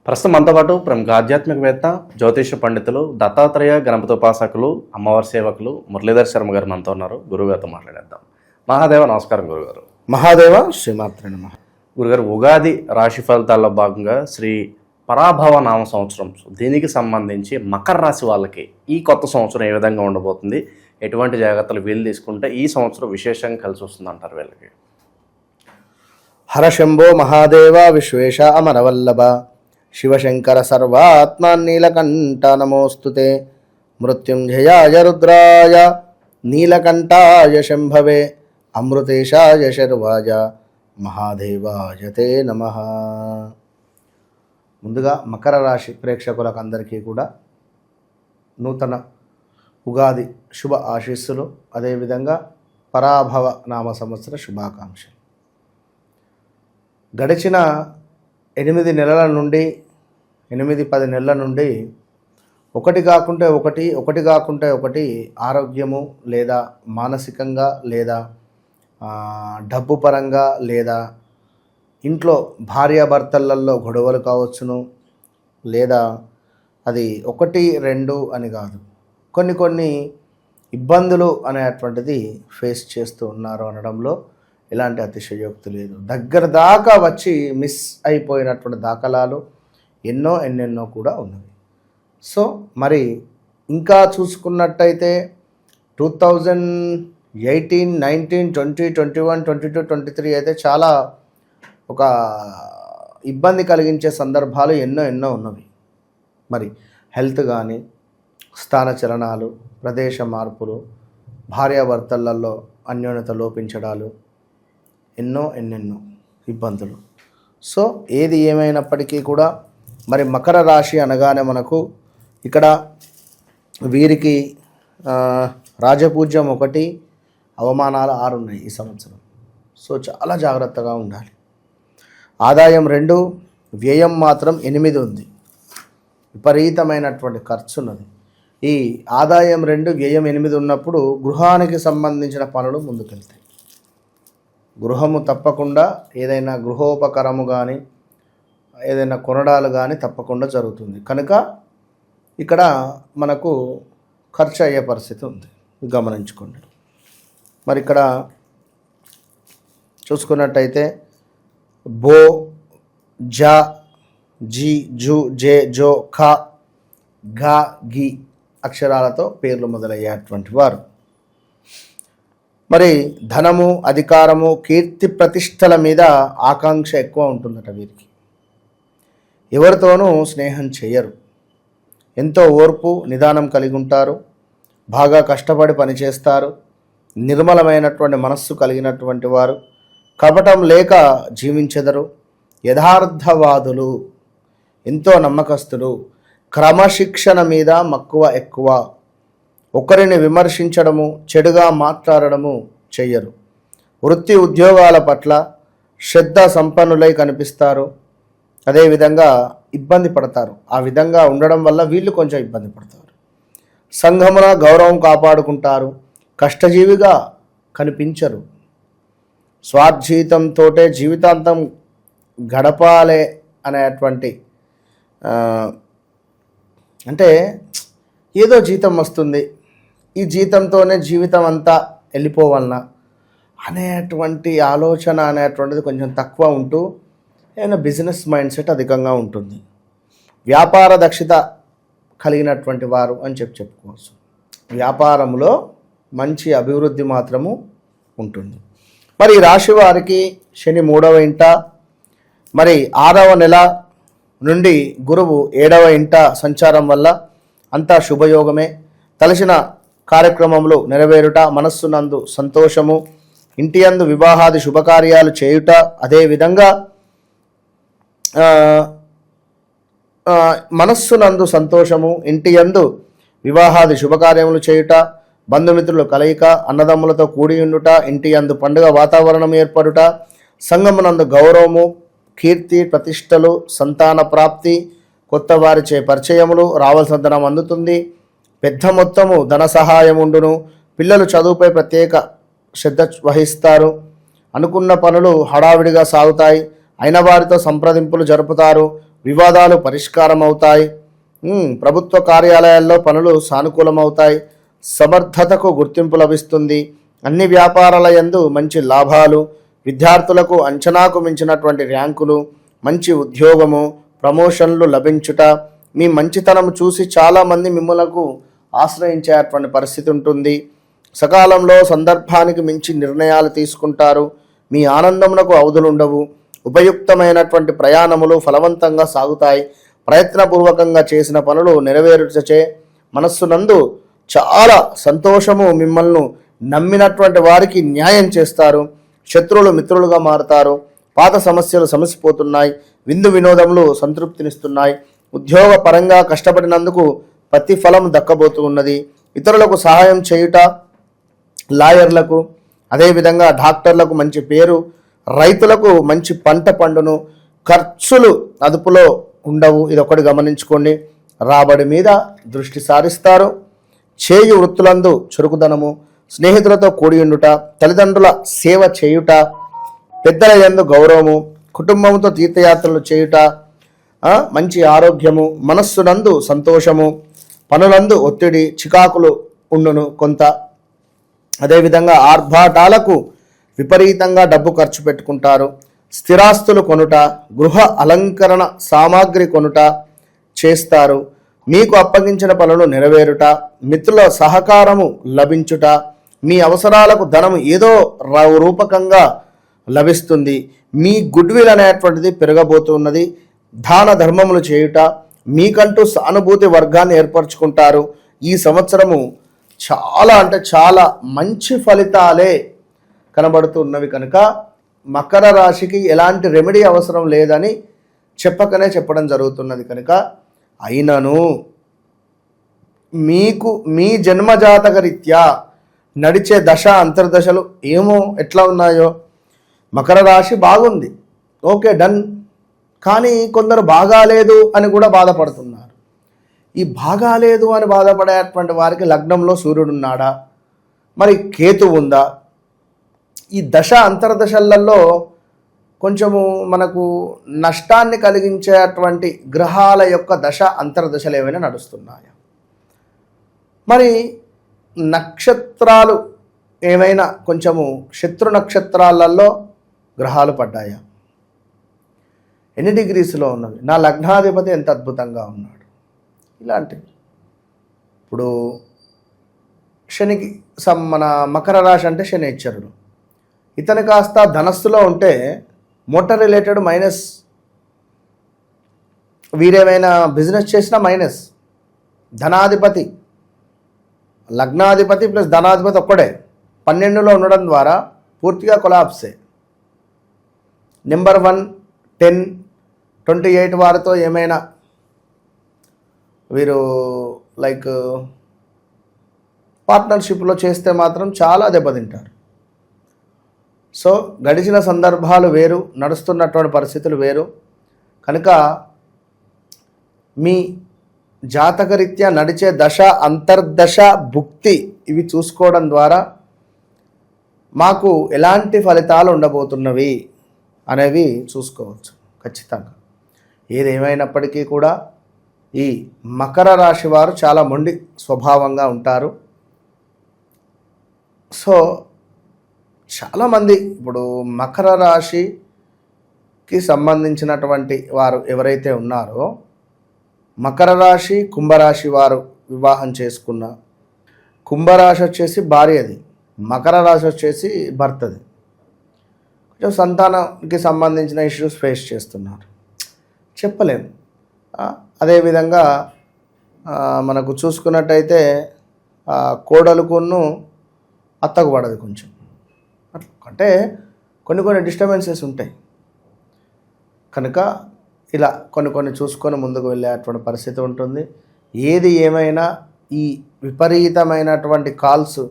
ప్రస్తుతం మనతో పాటు ప్రముఖ ఆధ్యాత్మికవేత్త, జ్యోతిష పండితులు, దత్తాత్రేయ గణపతోపాసకులు, అమ్మవారి సేవకులు మురళీధర్ శర్మ గారు మనతో ఉన్నారు. గురుగారితో మాట్లాడేద్దాం. మహాదేవ నమస్కారం గురుగారు. మహాదేవ శ్రీమాత్రే నమః. గురుగారు, ఉగాది రాశి ఫలితాల్లో భాగంగా శ్రీ పరాభవ నామ సంవత్సరం, దీనికి సంబంధించి మకర రాశి వాళ్ళకి ఈ కొత్త సంవత్సరం ఏ విధంగా ఉండబోతుంది, ఎటువంటి జాగ్రత్తలు వీళ్ళు తీసుకుంటే ఈ సంవత్సరం విశేషంగా కలిసి వస్తుంది అంటారు వీళ్ళకి? హరశంభో మహాదేవ విశ్వేశ అమరవల్లభ శివశంకర సర్వాత్మాన్నీలకంఠ నమోస్తుతే. మృత్యుంజయాయ రుద్రాయ నీలకంఠాయ శంభవే అమృతేశాయ శర్వాయ మహాదేవాయ తే నమః. ముందుగా మకర రాశి ప్రేక్షకులకు అందరికీ కూడా నూతన ఉగాది శుభ ఆశీస్సులు, అదేవిధంగా పరాభవ నామ సంవత్సర శుభాకాంక్షలు. గడిచిన 8 నెలల నుండి 8-10 నెలల నుండి ఒకటి కాకుంటే ఒకటి ఆరోగ్యము లేదా మానసికంగా లేదా డబ్బు పరంగా లేదా ఇంట్లో భార్యాభర్తలలో గొడవలు కావచ్చును, లేదా అది 1-2 అని కాదు, కొన్ని ఇబ్బందులు అనేటువంటిది ఫేస్ చేస్తూ ఉన్నారు అనడంలో ఎలాంటి అతిశయోక్తి లేదు. దగ్గర దాకా వచ్చి మిస్ అయిపోయినటువంటి దాఖలాలు ఎన్నెన్నో కూడా ఉన్నవి. సో మరి ఇంకా చూసుకున్నట్టయితే 2018, 19, 20, 21, 22, 23 అయితే చాలా ఒక ఇబ్బంది కలిగించే సందర్భాలు ఎన్నో ఉన్నవి. మరి హెల్త్ కానీ, స్థానచలనాలు, ప్రదేశ మార్పులు, భార్యాభర్తలలో అన్యోన్యత లోపించడాలు, ఎన్నెన్నో ఇబ్బందులు. సో ఏది ఏమైనప్పటికీ కూడా మరి మకర రాశి అనగానే మనకు ఇక్కడ వీరికి రాజపూజ్యం 1, అవమానాలు 6 ఉన్నాయి ఈ సంవత్సరం. సో చాలా జాగ్రత్తగా ఉండాలి. ఆదాయం 2, వ్యయం మాత్రం 8 ఉంది. విపరీతమైనటువంటి ఖర్చు ఉన్నది. ఈ ఆదాయం 2, వ్యయం 8 ఉన్నప్పుడు గృహానికి సంబంధించిన పనులు ముందుకెళ్తాయి. గృహము తప్పకుండా ఏదైనా గృహోపకరము కానీ ఏదైనా కొనడాలు కానీ తప్పకుండా జరుగుతుంది. కనుక ఇక్కడ మనకు ఖర్చు అయ్యే పరిస్థితి ఉంది, గమనించుకోండి. మరి ఇక్కడ చూసుకున్నట్టయితే బో, జ, జి, జు, జే, జో, ఖ, ఘ, గి అక్షరాలతో పేర్లు మొదలయ్యేటువంటి వారు. మరి ధనము, అధికారము, కీర్తి ప్రతిష్టల మీద ఆకాంక్ష ఎక్కువ ఉంటుందట వీరికి. ఎవరితోనూ స్నేహం చేయరు. ఎంతో ఓర్పు, నిదానం కలిగి ఉంటారు. బాగా కష్టపడి పనిచేస్తారు. నిర్మలమైనటువంటి మనస్సు కలిగినటువంటి వారు. కపటం లేక జీవించెదరు. యథార్థవాదులు, ఎంతో నమ్మకస్తులు. క్రమశిక్షణ మీద మక్కువ ఎక్కువ. ఒకరిని విమర్శించడము, చెడుగా మాట్లాడడము చెయ్యరు. వృత్తి ఉద్యోగాల పట్ల శ్రద్ధ సంపన్నులై కనిపిస్తారు. అదేవిధంగా ఇబ్బంది పడతారు. ఆ విధంగా ఉండడం వల్ల వీళ్ళు కొంచెం ఇబ్బంది పడతారు. సంఘమున గౌరవం కాపాడుకుంటారు. కష్టజీవిగా కనిపించరు. స్వార్జితంతో జీవితాంతం గడపాలే అనేటువంటి అంటే ఏదో జీతం వస్తుంది, ఈ జీతంతోనే జీవితం అంతా వెళ్ళిపోవాలన్నా అనేటువంటి ఆలోచన అనేటువంటిది కొంచెం తక్కువ ఉంటూ ఏదైనా బిజినెస్ మైండ్ సెట్ అధికంగా ఉంటుంది. వ్యాపార దక్షత కలిగినటువంటి వారు అని చెప్పుకోవచ్చు. వ్యాపారంలో మంచి అభివృద్ధి మాత్రము ఉంటుంది. మరి ఈ రాశి వారికి శని 3వ ఇంట, మరి 6వ నెల నుండి గురువు 7వ ఇంట సంచారం వల్ల అంతా శుభయోగమే. తలసిన కార్యక్రమంలో నెరవేరుట, మనస్సునందు సంతోషము, ఇంటి యందు వివాహాది శుభకార్యాలు చేయుట, అదేవిధంగా మనస్సునందు సంతోషము, ఇంటి యందు వివాహాది శుభకార్యములు చేయుట, బంధుమిత్రుల కలయిక, అన్నదమ్ములతో కూడి ఉండుట, ఇంటి యందు పండుగ వాతావరణం ఏర్పడుట, సంఘమునందు గౌరవము, కీర్తి ప్రతిష్టలు, సంతాన ప్రాప్తి, కొత్త వారిచే పరిచయములు, రావాల్సిన ధనం అందుతుంది. పెద్ద మొత్తము ధన సహాయం ఉండును. పిల్లలు చదువుపై ప్రత్యేక శ్రద్ధ వహిస్తారు. అనుకున్న పనులు హడావిడిగా సాగుతాయి. అయిన వారితో సంప్రదింపులు జరుపుతారు. వివాదాలు పరిష్కారం అవుతాయి. ప్రభుత్వ కార్యాలయాల్లో పనులు సానుకూలమవుతాయి. సమర్థతకు గుర్తింపు లభిస్తుంది. అన్ని వ్యాపారాల యందు మంచి లాభాలు. విద్యార్థులకు అంచనాకు మించినటువంటి ర్యాంకులు, మంచి ఉద్యోగము, ప్రమోషన్లు లభించుట, మీ మంచితనం చూసి చాలామంది మిమ్మల్ని ఆశ్రయించేటువంటి పరిస్థితి ఉంటుంది. సకాలంలో సందర్భానికి మించి నిర్ణయాలు తీసుకుంటారు. మీ ఆనందమునకు అవధులుండవు. ఉపయుక్తమైనటువంటి ప్రయాణములు ఫలవంతంగా సాగుతాయి. ప్రయత్నపూర్వకంగా చేసిన పనులు నెరవేర్చే మనస్సునందు చాలా సంతోషము. మిమ్మల్ని నమ్మినటువంటి వారికి న్యాయం చేస్తారు. శత్రువులు మిత్రులుగా మారుతారు. పాత సమస్యలు సమసిపోతున్నాయి. విందు వినోదములు సంతృప్తినిస్తున్నాయి. ఉద్యోగ పరంగా కష్టపడినందుకు ప్రతిఫలం దక్కబోతున్నది. ఇతరులకు సహాయం చేయుట, లాయర్లకు అదేవిధంగా డాక్టర్లకు మంచి పేరు. రైతులకు మంచి పంట పండును. ఖర్చులు అదుపులో ఉండవు. ఇదొకటి గమనించుకోండి. రాబడి మీద దృష్టి సారిస్తారు. చేయు వృత్తులందు చురుకుదనము, స్నేహితులతో కూడి ఉండుట, తల్లిదండ్రుల సేవ చేయుట, పెద్దల యందు గౌరవము, కుటుంబంతో తీర్థయాత్రలు చేయుట, మంచి ఆరోగ్యము, మనస్సునందు సంతోషము, పనులందు ఒత్తిడి, చికాకులు ఉండును కొంత. అదేవిధంగా ఆర్భాటాలకు విపరీతంగా డబ్బు ఖర్చు పెట్టుకుంటారు. స్థిరాస్తులు కొనుట, గృహ అలంకరణ సామాగ్రి కొనుట చేస్తారు. మీకు అప్పగించిన పనులు నెరవేరుట, మిత్రుల సహకారము లభించుట, మీ అవసరాలకు ధనం ఏదో రూపకంగా లభిస్తుంది. మీ గుడ్విల్ అనేటువంటిది పెరగబోతున్నది. దాన ధర్మములు చేయుట, మీకంటూ సానుభూతి వర్గాన్ని ఏర్పరచుకుంటారు. ఈ సంవత్సరము చాలా అంటే చాలా మంచి ఫలితాలే కనబడుతున్నవి కనుక మకర రాశికి ఎలాంటి రెమెడీ అవసరం లేదని చెప్పడం జరుగుతున్నది కనుక, అయినను మీకు మీ జన్మజాతక రీత్యా నడిచే దశ అంతర్దశలు ఏమో ఎట్లా ఉన్నాయో. మకర రాశి బాగుంది, ఓకే డన్. కానీ కొందరు బాగాలేదు అని కూడా బాధపడుతున్నారు. ఈ బాగాలేదు అని బాధపడేటువంటి వారికి లగ్నంలో సూర్యుడు ఉన్నాడా, మరి కేతు ఉందా? ఈ దశ అంతర్దశలలో కొంచెము మనకు నష్టాన్ని కలిగించేటువంటి గ్రహాల యొక్క దశ అంతర్దశలు ఏమైనా నడుస్తున్నాయా? మరి నక్షత్రాలు ఏమైనా కొంచెము శత్రు నక్షత్రాలలో గ్రహాలు పడ్డాయా? ఎన్ని డిగ్రీస్లో ఉన్నవి? నా లగ్నాధిపతి ఎంత అద్భుతంగా ఉన్నాడు? ఇలాంటివి. ఇప్పుడు శనికి మన మకర రాశి అంటే శనేశ్వరుడు. ఇతను కాస్త ధనస్సులో ఉంటే మోటార్ రిలేటెడ్ మైనస్, వీరేమైనా బిజినెస్ చేసినా మైనస్. ధనాధిపతి, లగ్నాధిపతి ప్లస్ ధనాధిపతి ఒక్కడే 12లో ఉండడం ద్వారా పూర్తిగా కొలాప్సే. నెంబర్ 1, 10, 28 వారితో ఏమైనా వీరు లైక్ పార్ట్నర్షిప్లో చేస్తే మాత్రం చాలా దెబ్బతింటారు. సో గడిచిన సందర్భాలు వేరు, నడుస్తున్నటువంటి పరిస్థితులు వేరు కనుక మీ జాతకరీత్యా నడిచే దశ, అంతర్దశ, భుక్తి ఇవి చూసుకోవడం ద్వారా మాకు ఎలాంటి ఫలితాలు ఉండబోతున్నవి అనేవి చూసుకోవచ్చు ఖచ్చితంగా. ఏదేమైనప్పటికీ కూడా ఈ మకర రాశి వారు చాలా మొండి స్వభావంగా ఉంటారు. సో చాలామంది ఇప్పుడు మకర రాశికి సంబంధించినటువంటి వారు ఎవరైతే ఉన్నారో, మకర రాశి కుంభరాశి వారు వివాహం చేసుకున్న, కుంభరాశి వచ్చేసి భార్యది, మకర రాశి వచ్చేసి భర్తది, కొంచెం సంతానానికి సంబంధించిన ఇష్యూస్ ఫేస్ చేస్తున్నారు, చెప్పలేము. అదేవిధంగా మనకు చూసుకున్నట్టయితే కోడలుకును అత్తకు పడదు కొంచెం, అంటే కొన్ని డిస్టర్బెన్సెస్ ఉంటాయి కనుక ఇలా కొన్ని చూసుకొని ముందుకు వెళ్ళేటువంటి పరిస్థితి ఉంటుంది. ఏది ఏమైనా ఈ విపరీతమైనటువంటి calls,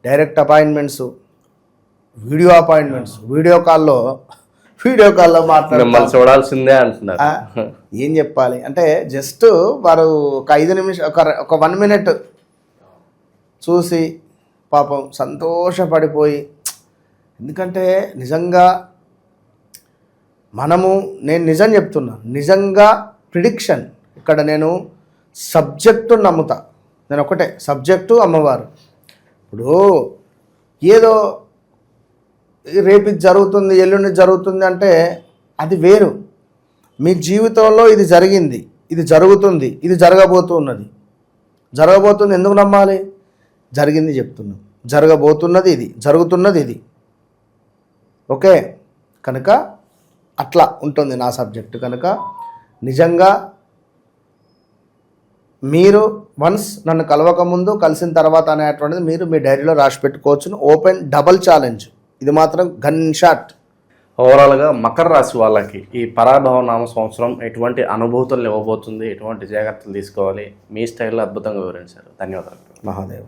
direct appointments, video appointments, video కాల్లో మాట్లాడాలి చూడాల్సిందే అంటున్నారు. ఏం చెప్పాలి అంటే జస్ట్ వారు ఒక 5 నిమిషం, ఒక 1 మినిట్ చూసి పాపం సంతోషపడిపోయి, ఎందుకంటే నిజంగా నేను నిజం చెప్తున్నా, నిజంగా ప్రిడిక్షన్ ఇక్కడ నేను సబ్జెక్టు నమ్ముతా. నేను ఒకటే, సబ్జెక్టు అమ్మవారు. ఇప్పుడు ఏదో రేపు ఇది జరుగుతుంది, ఎల్లుండి జరుగుతుంది అంటే అది వేరు. మీ జీవితంలో ఇది జరిగింది, ఇది జరుగుతుంది, ఇది జరగబోతున్నది. ఎందుకు నమ్మాలి? జరిగింది చెప్తున్నాం, జరగబోతున్నది ఇది, జరుగుతున్నది ఇది. ఓకే, కనుక అట్లా ఉంటుంది నా సబ్జెక్టు. కనుక నిజంగా మీరు వన్స్ నన్ను కలవకముందు, కలిసిన తర్వాత అనేటువంటిది మీరు మీ డైరీలో రాసి పెట్టుకోవచ్చును. ఓపెన్ డబల్ ఛాలెంజ్, ఇది మాత్రం గన్ షాట్. ఓవరాల్గా మకర రాశి వాళ్ళకి ఈ పరాభవ నామ సంవత్సరం ఎటువంటి అనుభూతులు ఇవ్వబోతుంది, ఎటువంటి జాగ్రత్తలు తీసుకోవాలి, మీ స్టైల్లో అద్భుతంగా వివరించారు. ధన్యవాదాలు. మహాదేవ్.